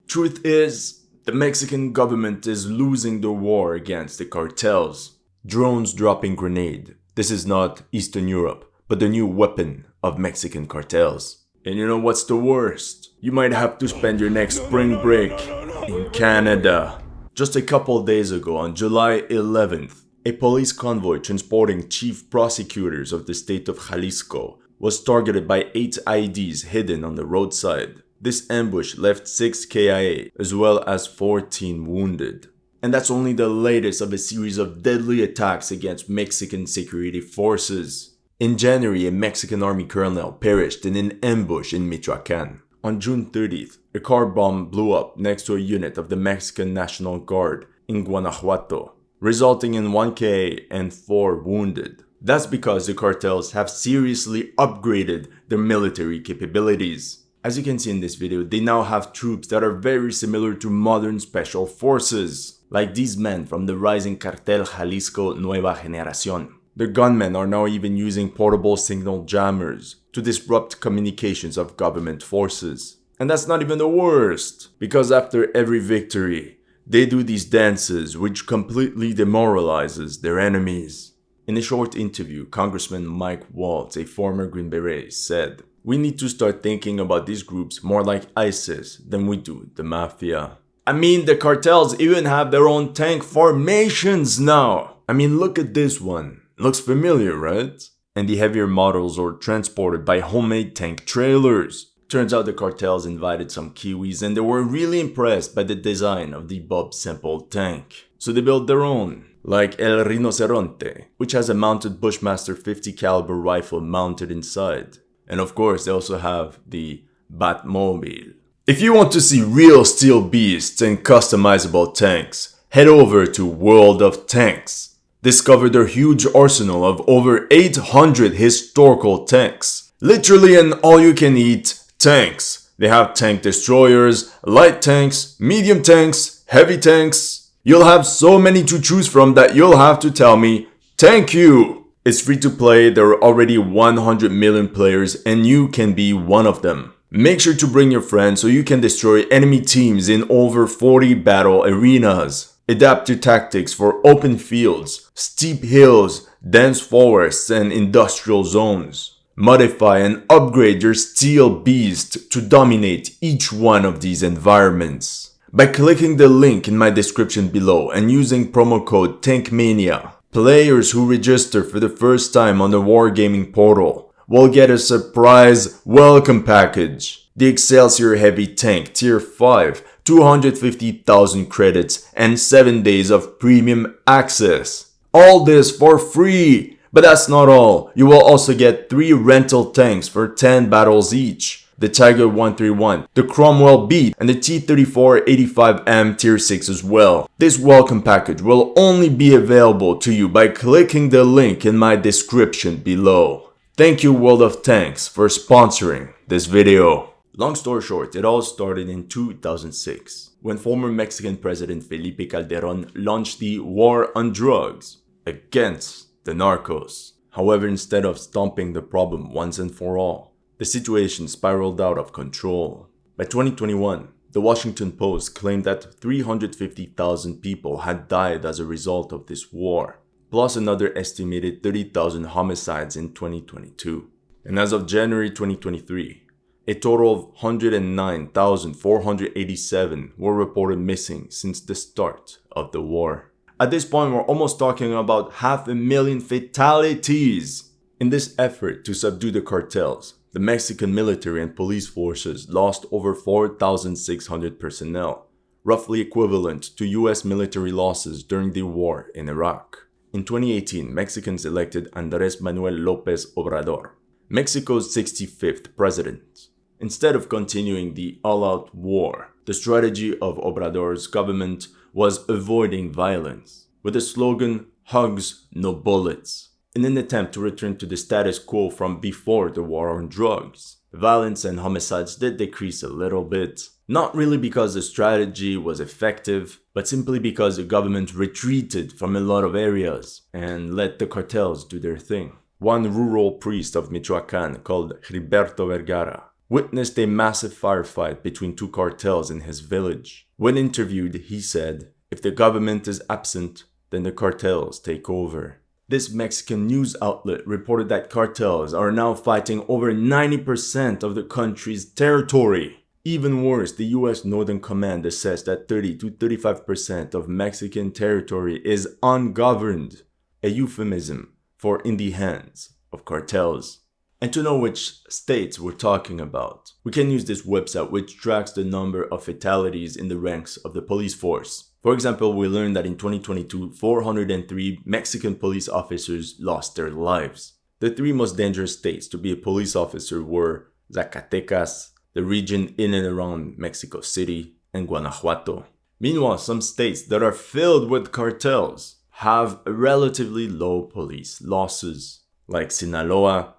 Truth is, the Mexican government is losing the war against the cartels. Drones dropping grenade. This is not Eastern Europe, but the new weapon of Mexican cartels. And you know what's the worst? You might have to spend your next spring break in Canada. Just a couple days ago, on July 11th, a police convoy transporting chief prosecutors of the state of Jalisco was targeted by 8 IEDs hidden on the roadside. This ambush left 6 KIA as well as 14 wounded. And that's only the latest of a series of deadly attacks against Mexican security forces. In January, a Mexican army colonel perished in an ambush in Michoacan. On June 30th, a car bomb blew up next to a unit of the Mexican National Guard in Guanajuato, resulting in 1 KIA and 4 wounded. That's because the cartels have seriously upgraded their military capabilities. As you can see in this video, they now have troops that are very similar to modern special forces, like these men from the rising Cartel Jalisco Nueva Generación. The gunmen are now even using portable signal jammers to disrupt communications of government forces. And that's not even the worst, because after every victory, they do these dances which completely demoralizes their enemies. In a short interview, Congressman Mike Waltz, a former Green Beret, said, "We need to start thinking about these groups more like ISIS than we do the mafia." I mean, the cartels even have their own tank formations now. I mean, look at this one. Looks familiar, right? And the heavier models are transported by homemade tank trailers. Turns out the cartels invited some Kiwis and they were really impressed by the design of the Bob Simple tank. So they built their own, like El Rinoceronte, which has a mounted Bushmaster 50 caliber rifle mounted inside. And of course, they also have the Batmobile. If you want to see real steel beasts and customizable tanks, head over to World of Tanks. Discover their huge arsenal of over 800 historical tanks. Literally an all-you-can-eat tanks. They have tank destroyers, light tanks, medium tanks, heavy tanks. You'll have so many to choose from that you'll have to tell me, "Thank you." It's free to play, there are already 100 million players and you can be one of them. Make sure to bring your friends so you can destroy enemy teams in over 40 battle arenas. Adapt your tactics for open fields, steep hills, dense forests, and industrial zones. Modify and upgrade your steel beast to dominate each one of these environments. By clicking the link in my description below and using promo code TANKMANIA, players who register for the first time on the Wargaming portal will get a surprise welcome package. The Excelsior Heavy Tank Tier 5, 250,000 credits and 7 days of premium access. All this for free! But that's not all. You will also get 3 rental tanks for 10 battles each. The Tiger 131, the Cromwell B, and the T-34-85M Tier 6 as well. This welcome package will only be available to you by clicking the link in my description below. Thank you World of Tanks for sponsoring this video. Long story short, it all started in 2006, when former Mexican President Felipe Calderón launched the War on Drugs against the narcos. However, instead of stopping the problem once and for all, the situation spiraled out of control. By 2021, the Washington Post claimed that 350,000 people had died as a result of this war, plus another estimated 30,000 homicides in 2022. And as of January 2023, a total of 109,487 were reported missing since the start of the war. At this point, we're almost talking about 500,000 fatalities. In this effort to subdue the cartels, the Mexican military and police forces lost over 4,600 personnel, roughly equivalent to US military losses during the war in Iraq. In 2018, Mexicans elected Andrés Manuel López Obrador, Mexico's 65th president. Instead of continuing the all-out war, the strategy of Obrador's government was avoiding violence, with the slogan, "Hugs, no bullets," in an attempt to return to the status quo from before the war on drugs. Violence and homicides did decrease a little bit, not really because the strategy was effective, but simply because the government retreated from a lot of areas and let the cartels do their thing. One rural priest of Michoacan called Heriberto Vergara witnessed a massive firefight between two cartels in his village. When interviewed, he said, "If the government is absent, then the cartels take over." This Mexican news outlet reported that cartels are now fighting over 90% of the country's territory. Even worse, the US Northern Command assessed that 30 to 35% of Mexican territory is ungoverned, a euphemism for in the hands of cartels. And to know which states we're talking about, we can use this website which tracks the number of fatalities in the ranks of the police force. For example, we learned that in 2022, 403 Mexican police officers lost their lives. The three most dangerous states to be a police officer were Zacatecas, the region in and around Mexico City, and Guanajuato. Meanwhile, some states that are filled with cartels have relatively low police losses, like Sinaloa,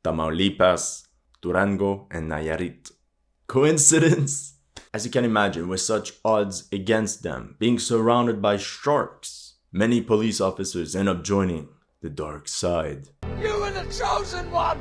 Tamaulipas, Durango, and Nayarit. Coincidence? As you can imagine, with such odds against them, being surrounded by sharks, many police officers end up joining the dark side. You were the chosen one!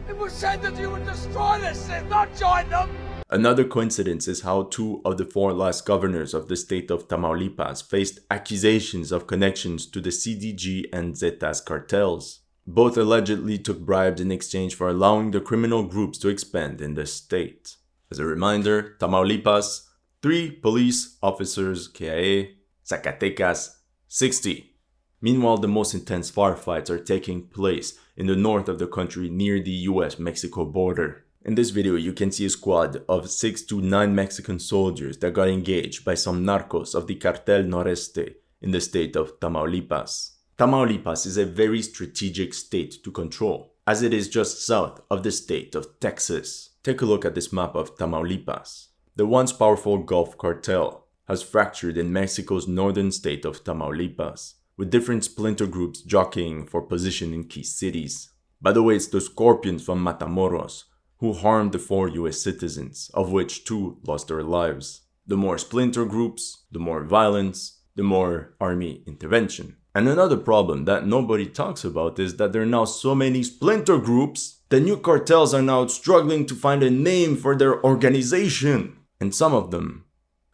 It was said that you would destroy this and not join them! Another coincidence is how two of the four last governors of the state of Tamaulipas faced accusations of connections to the CJNG and Zetas cartels. Both allegedly took bribes in exchange for allowing the criminal groups to expand in the state. As a reminder, Tamaulipas, 3 police officers KIA, Zacatecas, 60. Meanwhile, the most intense firefights are taking place in the north of the country near the US-Mexico border. In this video, you can see a squad of 6 to 9 Mexican soldiers that got engaged by some narcos of the Cartel Noreste in the state of Tamaulipas. Tamaulipas is a very strategic state to control, as it is just south of the state of Texas. Take a look at this map of Tamaulipas. The once powerful Gulf cartel has fractured in Mexico's northern state of Tamaulipas, with different splinter groups jockeying for position in key cities. By the way, it's the Scorpions from Matamoros who harmed the 4 US citizens, of which 2 lost their lives. The more splinter groups, the more violence, the more army intervention. And another problem that nobody talks about is that there are now so many splinter groups, the new cartels are now struggling to find a name for their organization. And some of them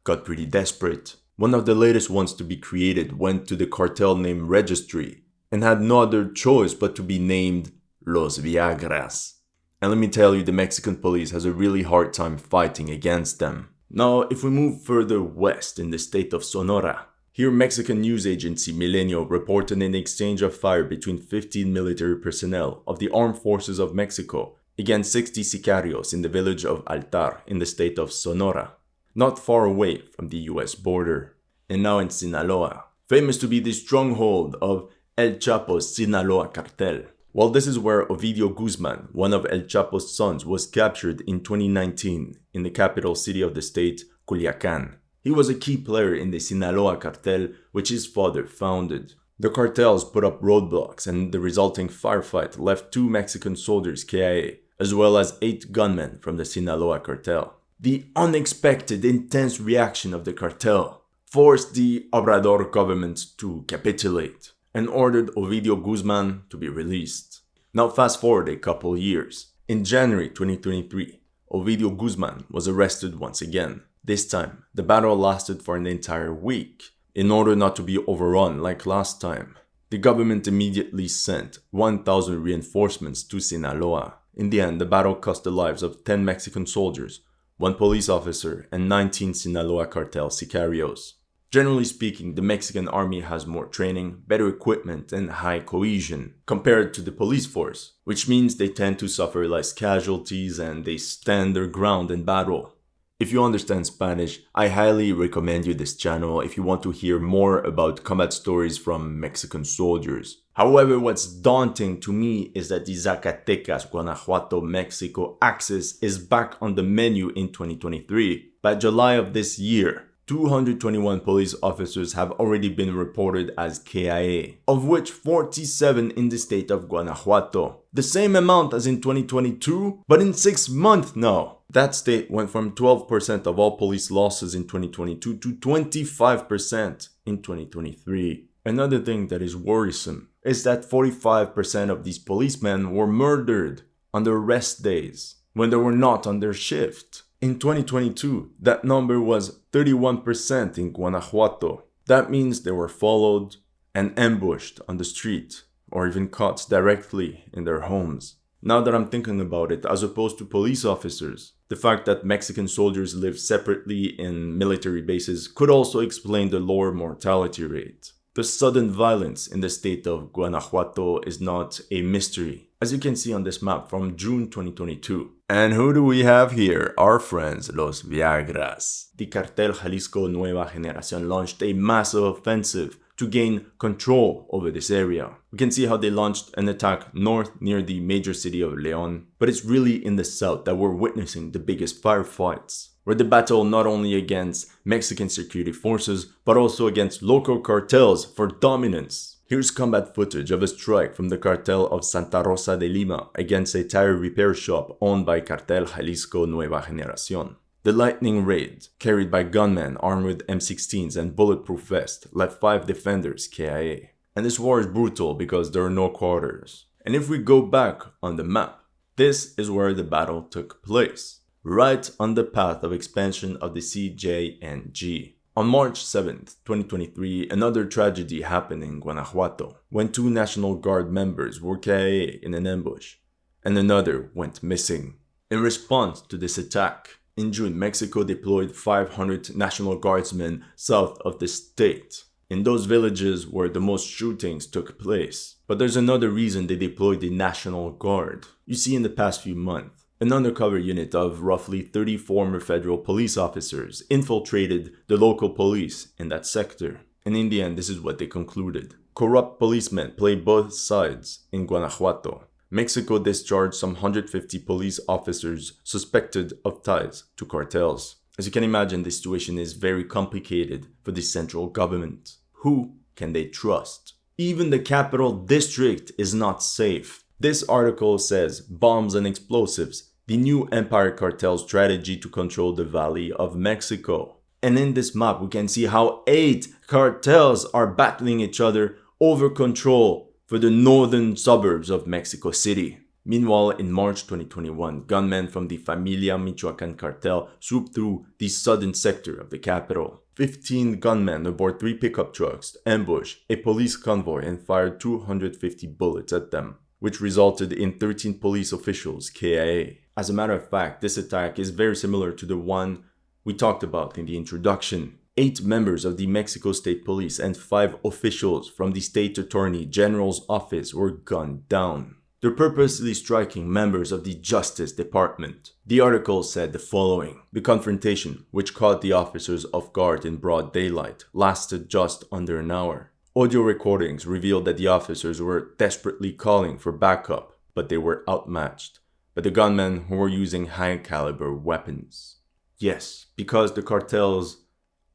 got pretty desperate. One of the latest ones to be created went to the cartel name registry and had no other choice but to be named Los Viagras. And let me tell you, the Mexican police has a really hard time fighting against them. Now, if we move further west in the state of Sonora, here Mexican news agency Milenio reported an exchange of fire between 15 military personnel of the armed forces of Mexico against 60 sicarios in the village of Altar in the state of Sonora, not far away from the US border. And now in Sinaloa, famous to be the stronghold of El Chapo's Sinaloa cartel. Well, this is where Ovidio Guzman, one of El Chapo's sons, was captured in 2019 in the capital city of the state, Culiacan. He was a key player in the Sinaloa cartel, which his father founded. The cartels put up roadblocks, and the resulting firefight left 2 Mexican soldiers KIA, as well as 8 gunmen from the Sinaloa cartel. The unexpected intense reaction of the cartel forced the Obrador government to capitulate and ordered Ovidio Guzman to be released. Now fast forward a couple years. In January 2023, Ovidio Guzman was arrested once again. This time, the battle lasted for an entire week. In order not to be overrun like last time, the government immediately sent 1,000 reinforcements to Sinaloa. In the end, the battle cost the lives of 10 Mexican soldiers, 1 police officer, and 19 Sinaloa cartel sicarios. Generally speaking, the Mexican army has more training, better equipment, and high cohesion compared to the police force, which means they tend to suffer less casualties and they stand their ground in battle. If you understand Spanish, I highly recommend you this channel if you want to hear more about combat stories from Mexican soldiers. However, what's daunting to me is that the Zacatecas, Guanajuato, Mexico axis is back on the menu in 2023. By July of this year, 221 police officers have already been reported as KIA, of which 47 in the state of Guanajuato. The same amount as in 2022, but in 6 months now. That state went from 12% of all police losses in 2022 to 25% in 2023. Another thing that is worrisome is that 45% of these policemen were murdered on their rest days, when they were not on their shift. In 2022, that number was 31% in Guanajuato. That means they were followed and ambushed on the street, or even caught directly in their homes. Now that I'm thinking about it, as opposed to police officers, the fact that Mexican soldiers live separately in military bases could also explain the lower mortality rate. The sudden violence in the state of Guanajuato is not a mystery, as you can see on this map from June 2022. And who do we have here? Our friends, Los Viagras. The Cartel Jalisco Nueva Generación launched a massive offensive to gain control over this area. We can see how they launched an attack north near the major city of León, but it's really in the south that we're witnessing the biggest firefights, where the battle not only against Mexican security forces, but also against local cartels for dominance. Here's combat footage of a strike from the cartel of Santa Rosa de Lima against a tire repair shop owned by Cartel Jalisco Nueva Generación. The lightning raid, carried by gunmen armed with M16s and bulletproof vests, left 5 defenders KIA. And this war is brutal because there are no quarters. And if we go back on the map, this is where the battle took place, right on the path of expansion of the CJNG. On March 7th, 2023, another tragedy happened in Guanajuato, when 2 National Guard members were KIA in an ambush, and another went missing. In response to this attack, in June, Mexico deployed 500 National Guardsmen south of the state, in those villages where the most shootings took place. But there's another reason they deployed the National Guard. You see, in the past few months, an undercover unit of roughly 30 former federal police officers infiltrated the local police in that sector. And in the end, this is what they concluded. Corrupt policemen play both sides in Guanajuato. Mexico discharged some 150 police officers suspected of ties to cartels. As you can imagine, the situation is very complicated for the central government. Who can they trust? Even the capital district is not safe. This article says, bombs and explosives, the new empire cartel strategy to control the Valley of Mexico. And in this map, we can see how 8 cartels are battling each other over control for the northern suburbs of Mexico City. Meanwhile, in March 2021, gunmen from the Familia Michoacan cartel swooped through the southern sector of the capital. 15 gunmen aboard 3 pickup trucks ambushed a police convoy and fired 250 bullets at them, which resulted in 13 police officials KIA. As a matter of fact, this attack is very similar to the one we talked about in the introduction. 8 members of the Mexico State Police and 5 officials from the State Attorney General's office were gunned down. They're purposely striking members of the Justice Department. The article said the following: the confrontation, which caught the officers off guard in broad daylight, lasted just under an hour. Audio recordings revealed that the officers were desperately calling for backup, but they were outmatched by the gunmen who were using high-caliber weapons. Yes, because the cartels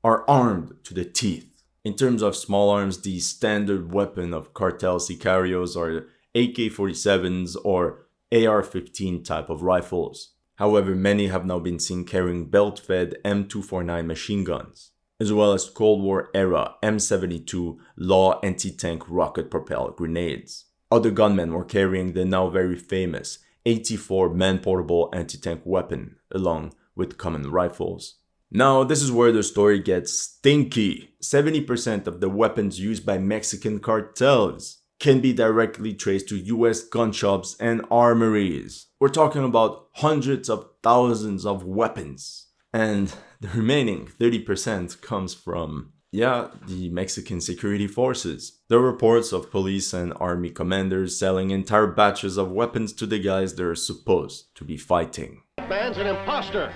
are armed to the teeth. In terms of small arms, the standard weapon of cartel sicarios are AK-47s or AR-15 type of rifles. However, many have now been seen carrying belt-fed M249 machine guns, as well as Cold War era M72 Law anti-tank rocket-propelled grenades. Other gunmen were carrying the now very famous 84 man-portable anti-tank weapon, along with common rifles. Now, this is where the story gets stinky. 70% of the weapons used by Mexican cartels can be directly traced to US gun shops and armories. We're talking about hundreds of thousands of weapons. And the remaining 30% comes from, the Mexican security forces. There are reports of police and army commanders selling entire batches of weapons to the guys they're supposed to be fighting. That man's an imposter.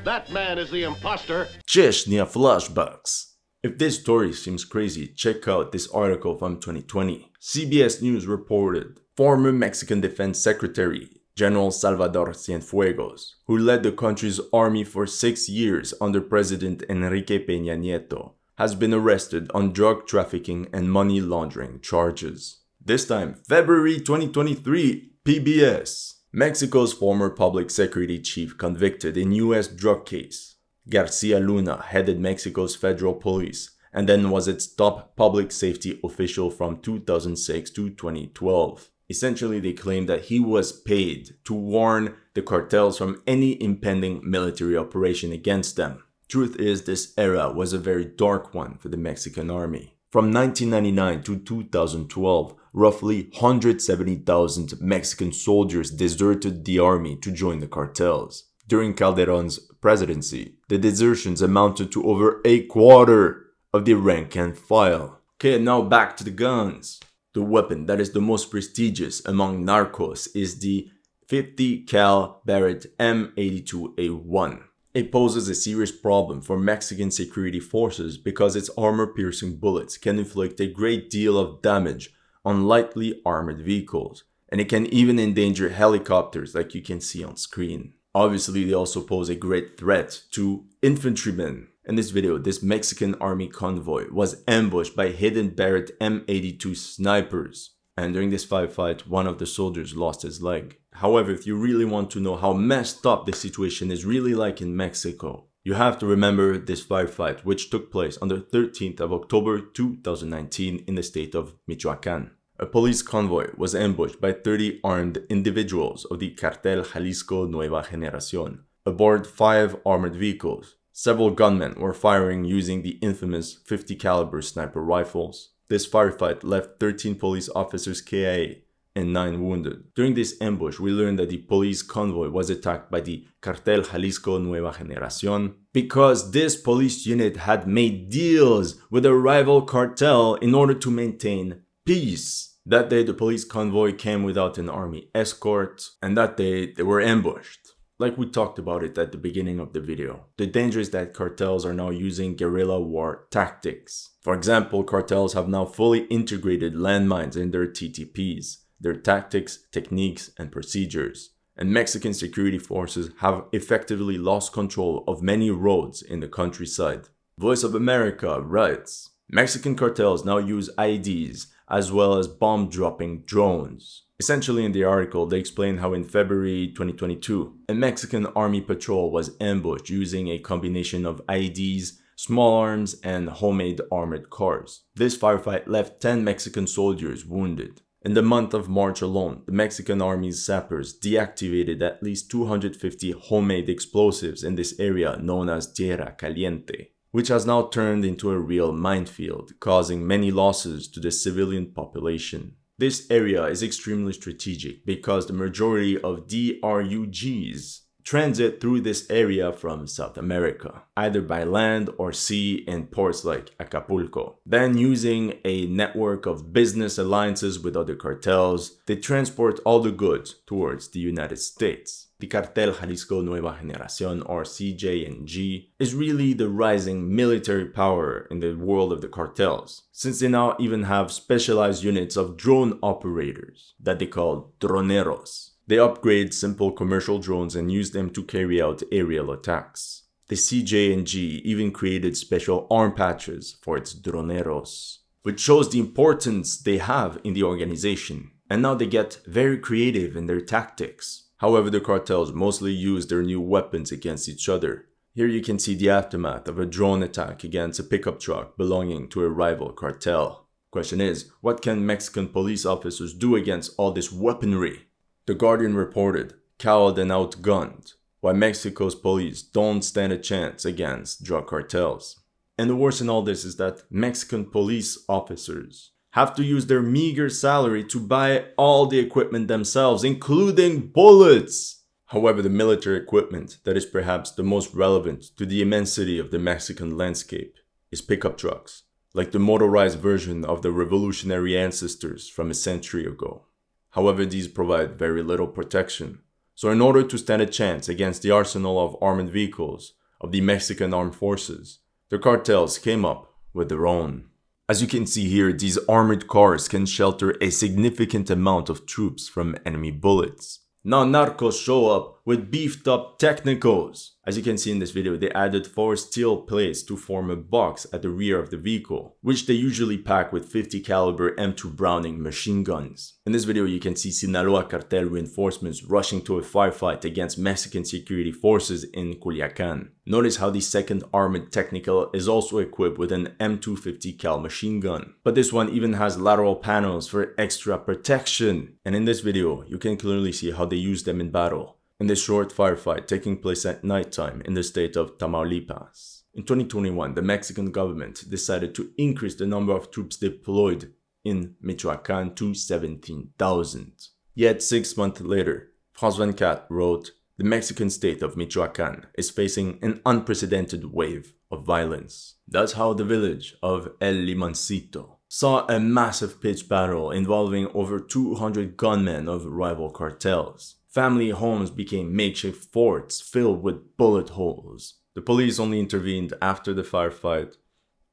That man is the imposter. Cheshnya flashbacks. If this story seems crazy, check out this article from 2020. CBS News reported former Mexican Defense Secretary General Salvador Cienfuegos, who led the country's army for 6 years under President Enrique Peña Nieto, has been arrested on drug trafficking and money laundering charges. This time, February 2023, PBS. Mexico's former public security chief convicted in US drug case. Garcia Luna headed Mexico's federal police and then was its top public safety official from 2006 to 2012. Essentially, they claim that he was paid to warn the cartels from any impending military operation against them. Truth is, this era was a very dark one for the Mexican army. From 1999 to 2012, roughly 170,000 Mexican soldiers deserted the army to join the cartels. During Calderon's presidency, the desertions amounted to over a quarter of the rank and file. Okay, now back to the guns. The weapon that is the most prestigious among narcos is the 50 cal Barrett M82A1. It poses a serious problem for Mexican security forces because its armor-piercing bullets can inflict a great deal of damage on lightly armored vehicles, and it can even endanger helicopters like you can see on screen. Obviously, they also pose a great threat to infantrymen. In this video, this Mexican army convoy was ambushed by hidden Barrett M82 snipers, and during this firefight, one of the soldiers lost his leg. However, if you really want to know how messed up the situation is really like in Mexico, you have to remember this firefight, which took place on the 13th of October 2019 in the state of Michoacán. A police convoy was ambushed by 30 armed individuals of the Cartel Jalisco Nueva Generación aboard 5 armored vehicles. Several gunmen were firing using the infamous 50 caliber sniper rifles. This firefight left 13 police officers KIA and 9 wounded. During this ambush, we learned that the police convoy was attacked by the Cartel Jalisco Nueva Generación because this police unit had made deals with a rival cartel in order to maintain peace. That day, the police convoy came without an army escort, and that day, they were ambushed. Like we talked about it at the beginning of the video, the danger is that cartels are now using guerrilla war tactics. For example, cartels have now fully integrated landmines in their TTPs, their tactics, techniques, and procedures. And Mexican security forces have effectively lost control of many roads in the countryside. Voice of America writes, Mexican cartels now use IEDs as well as bomb-dropping drones. Essentially, in the article, they explain how in February 2022, a Mexican army patrol was ambushed using a combination of IEDs, small arms, and homemade armored cars. This firefight left 10 Mexican soldiers wounded. In the month of March alone, the Mexican army's sappers deactivated at least 250 homemade explosives in this area known as Tierra Caliente, which has now turned into a real minefield, causing many losses to the civilian population. This area is extremely strategic because the majority of DRUGs transit through this area from South America, either by land or sea in ports like Acapulco. Then, using a network of business alliances with other cartels, they transport all the goods towards the United States. The Cartel Jalisco Nueva Generación, or CJNG, is really the rising military power in the world of the cartels, since they now even have specialized units of drone operators that they call droneros. They upgrade simple commercial drones and use them to carry out aerial attacks. The CJNG even created special arm patches for its droneros, which shows the importance they have in the organization. And now they get very creative in their tactics. However, the cartels mostly use their new weapons against each other. Here you can see the aftermath of a drone attack against a pickup truck belonging to a rival cartel. Question is, what can Mexican police officers do against all this weaponry? The Guardian reported, cowed and outgunned, why Mexico's police don't stand a chance against drug cartels. And the worst in all this is that Mexican police officers have to use their meager salary to buy all the equipment themselves, including bullets. However, the military equipment that is perhaps the most relevant to the immensity of the Mexican landscape is pickup trucks, like the motorized version of the revolutionary ancestors from a century ago. However, these provide very little protection. So in order to stand a chance against the arsenal of armored vehicles of the Mexican armed forces, the cartels came up with their own. As you can see here, these armored cars can shelter a significant amount of troops from enemy bullets. Now narcos show up with beefed up technicals. As you can see in this video, they added 4 steel plates to form a box at the rear of the vehicle, which they usually pack with 50 caliber M2 Browning machine guns. In this video, you can see Sinaloa cartel reinforcements rushing to a firefight against Mexican security forces in Culiacan. Notice how the 2nd Armored Technical is also equipped with an M250 cal machine gun, but this one even has lateral panels for extra protection. And in this video, you can clearly see how they use them in battle. In this short firefight taking place at nighttime in the state of Tamaulipas. In 2021, the Mexican government decided to increase the number of troops deployed in Michoacan to 17,000. Yet 6 months later, France 24 wrote, "The Mexican state of Michoacan is facing an unprecedented wave of violence." That's how the village of El Limoncito saw a massive pitched battle involving over 200 gunmen of rival cartels. Family homes became makeshift forts filled with bullet holes. The police only intervened after the firefight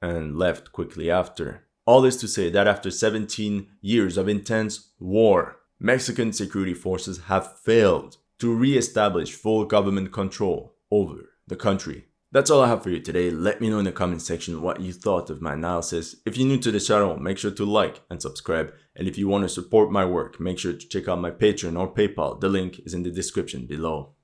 and left quickly after. All this to say that after 17 years of intense war, Mexican security forces have failed to re-establish full government control over the country. That's all I have for you today. Let me know in the comment section what you thought of my analysis. If you're new to the channel, make sure to like and subscribe. And if you want to support my work, make sure to check out my Patreon or PayPal. The link is in the description below.